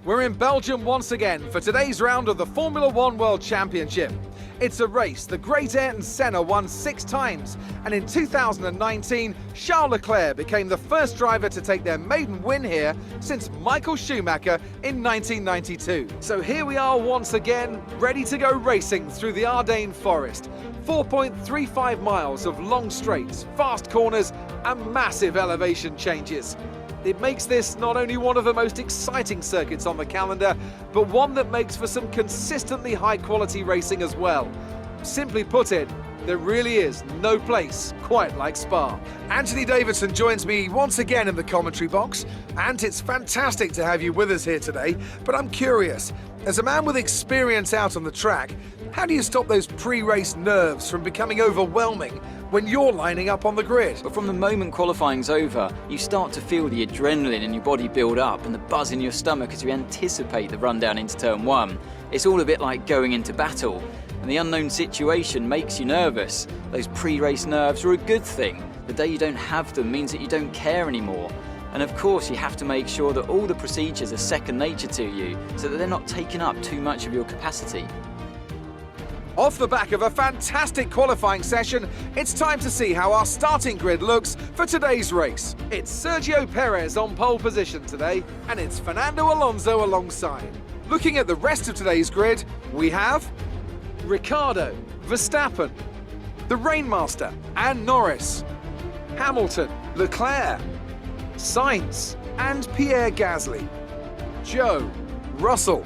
We're in Belgium once again for today's round of the Formula One World Championship. It's a race the great Ayrton Senna won 6 times, and in 2019, Charles Leclerc became the first driver to take their maiden win here since Michael Schumacher in 1992. So here we are once again, ready to go racing through the Ardennes forest. 4.35 miles of long straights, fast corners, and massive elevation changes. It makes this not only one of the most exciting circuits on the calendar, but one that makes for some consistently high-quality racing as well. Simply put it, there really is no place quite like Spa. Anthony Davidson joins me once again in the commentary box, and it's fantastic to have you with us here today. But I'm curious, as a man with experience out on the track, how do you stop those pre-race nerves from becoming overwhelming when you're lining up on the grid? But from the moment qualifying's over, you start to feel the adrenaline in your body build up and the buzz in your stomach as you anticipate the run down into turn 1. It's all a bit like going into battle, and the unknown situation makes you nervous. Those pre-race nerves are a good thing. The day you don't have them means that you don't care anymore. And of course, you have to make sure that all the procedures are second nature to you, so that they're not taking up too much of your capacity. Off the back of a fantastic qualifying session, it's time to see how our starting grid looks for today's race. It's Sergio Perez on pole position today, and it's Fernando Alonso alongside. Looking at the rest of today's grid, we have Ricciardo, Verstappen, the Rainmaster and Norris, Hamilton, Leclerc, Sainz and Pierre Gasly, Joe, Russell,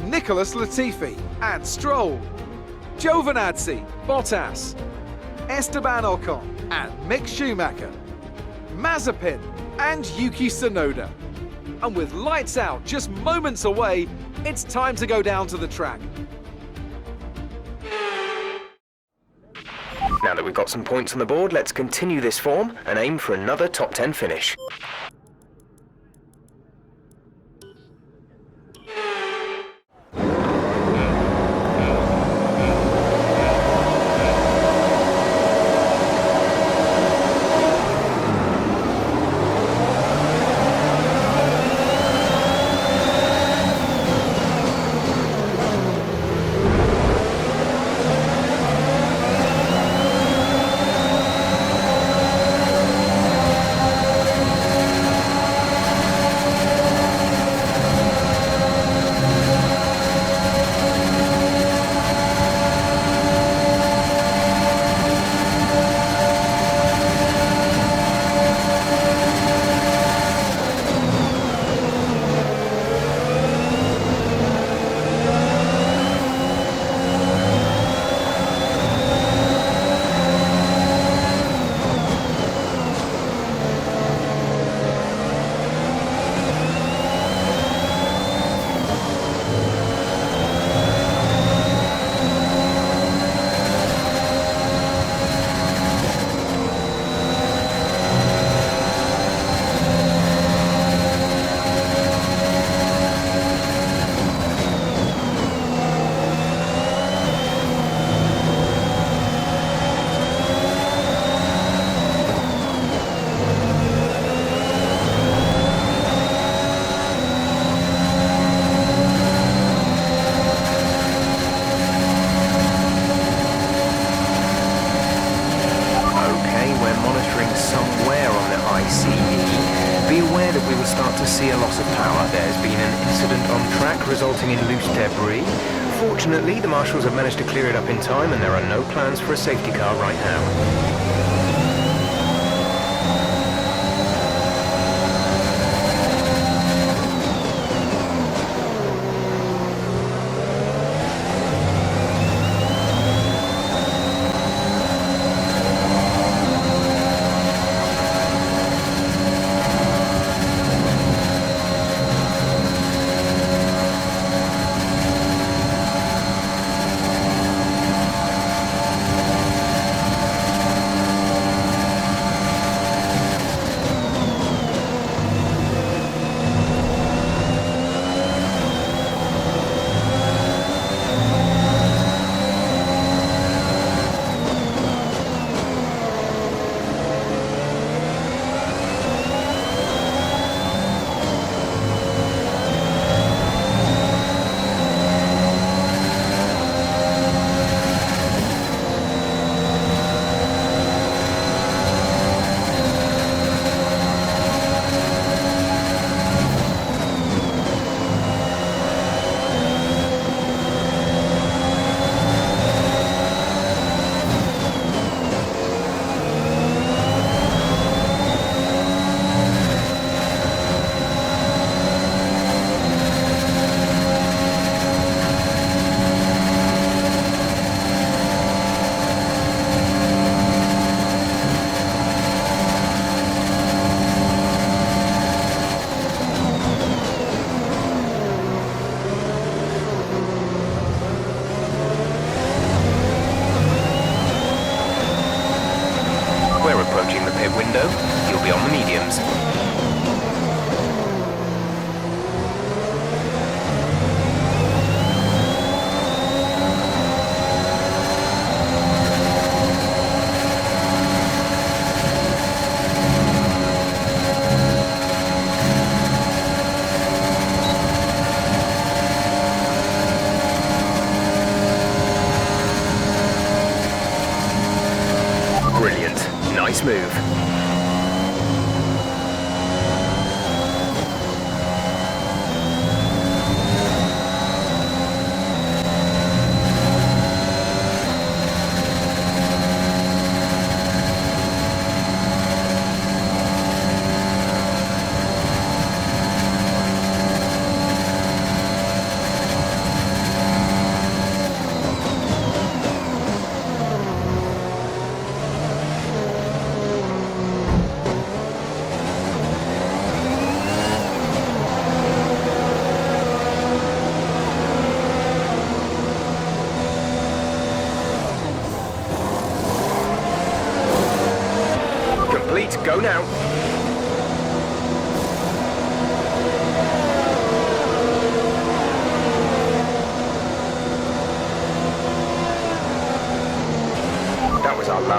Nicholas Latifi and Stroll, Giovinazzi, Bottas, Esteban Ocon and Mick Schumacher, Mazepin and Yuki Tsunoda. And with lights out just moments away, it's time to go down to the track. Now that we've got some points on the board, let's continue this form and aim for another top 10 finish. Resulting in loose debris. Fortunately, the marshals have managed to clear it up in time and there are no plans for a safety car right now.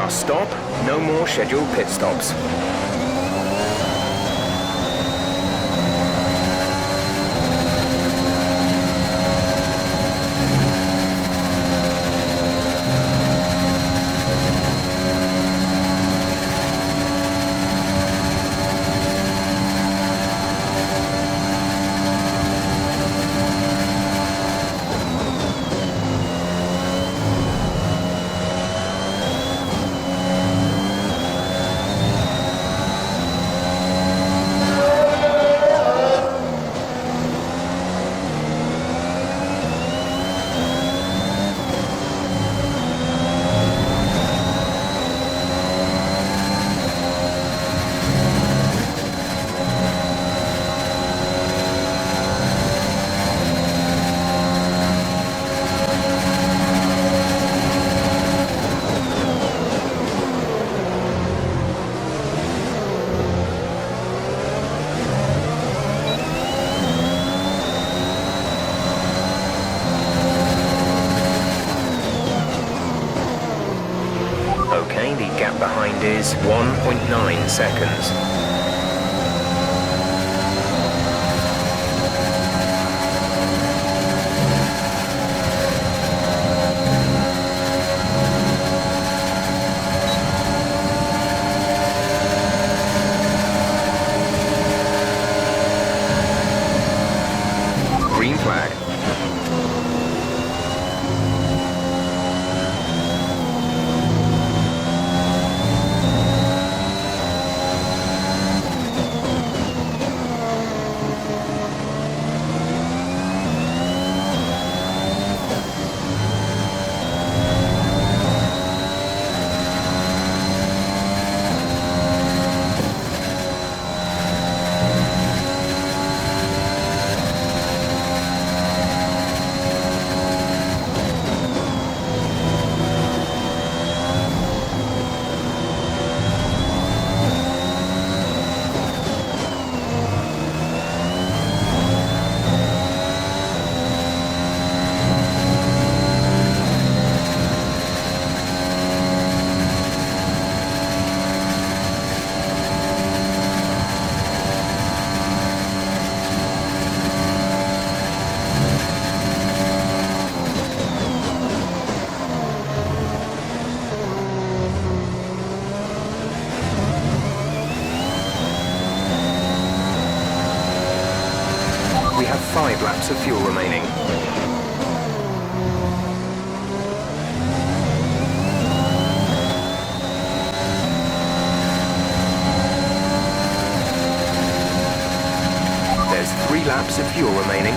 car stop, no more scheduled pit stops. Okay, the gap behind is 1.9 seconds. Green flag. We have 5 laps of fuel remaining. There's 3 laps of fuel remaining.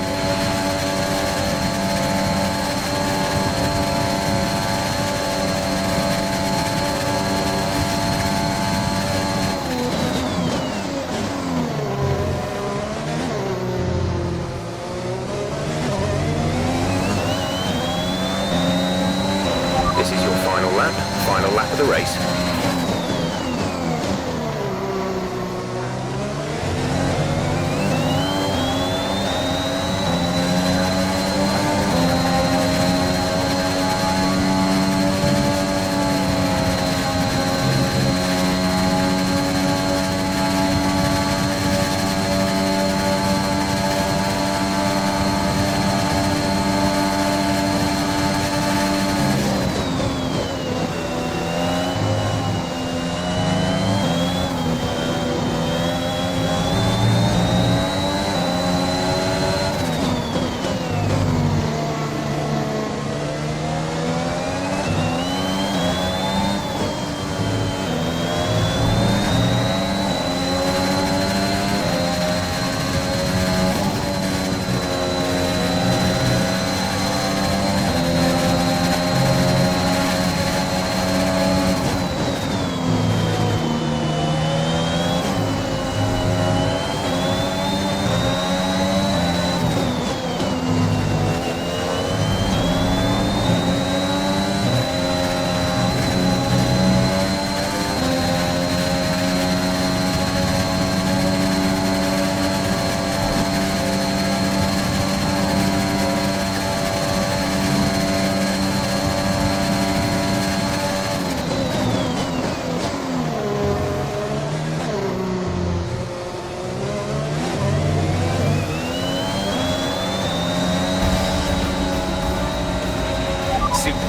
This is your final lap of the race.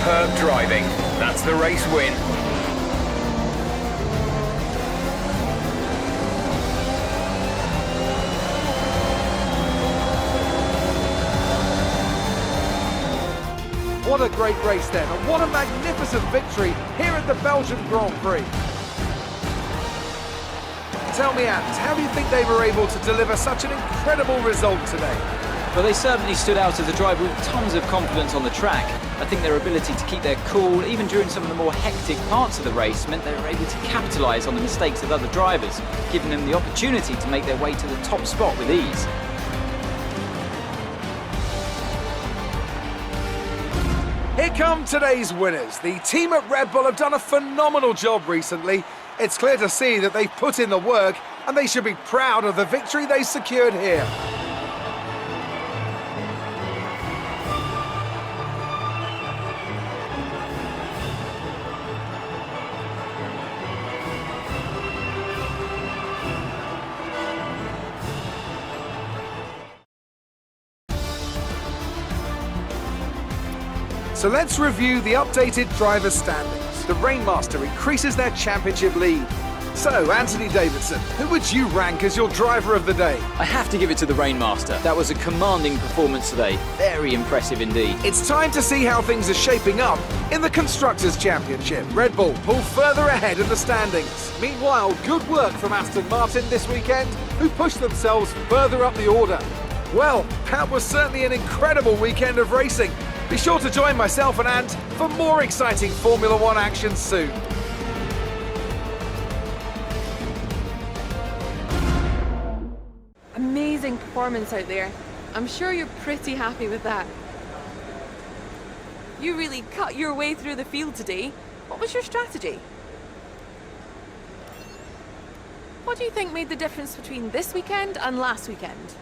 superb driving. That's the race win. What a great race then, and what a magnificent victory here at the Belgian Grand Prix. Tell me, Ant, how do you think they were able to deliver such an incredible result today? Well, they certainly stood out as a driver with tons of confidence on the track. I think their ability to keep their cool, even during some of the more hectic parts of the race, meant they were able to capitalise on the mistakes of other drivers, giving them the opportunity to make their way to the top spot with ease. Here come today's winners. The team at Red Bull have done a phenomenal job recently. It's clear to see that they've put in the work, and they should be proud of the victory they secured here. So let's review the updated drivers' standings. The Rainmaster increases their championship lead. So, Anthony Davidson, who would you rank as your driver of the day? I have to give it to the Rainmaster. That was a commanding performance today. Very impressive indeed. It's time to see how things are shaping up in the Constructors' Championship. Red Bull pull further ahead in the standings. Meanwhile, good work from Aston Martin this weekend, who pushed themselves further up the order. Well, that was certainly an incredible weekend of racing. Be sure to join myself and Ant for more exciting Formula One action soon. Amazing performance out there. I'm sure you're pretty happy with that. You really cut your way through the field today. What was your strategy? What do you think made the difference between this weekend and last weekend?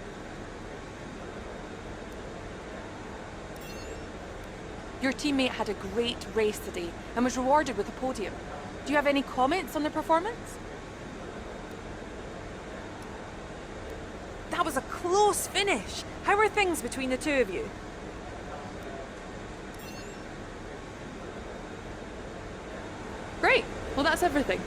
Your teammate had a great race today and was rewarded with a podium. Do you have any comments on the performance? That was a close finish. How are things between the two of you? Great. Well, that's everything.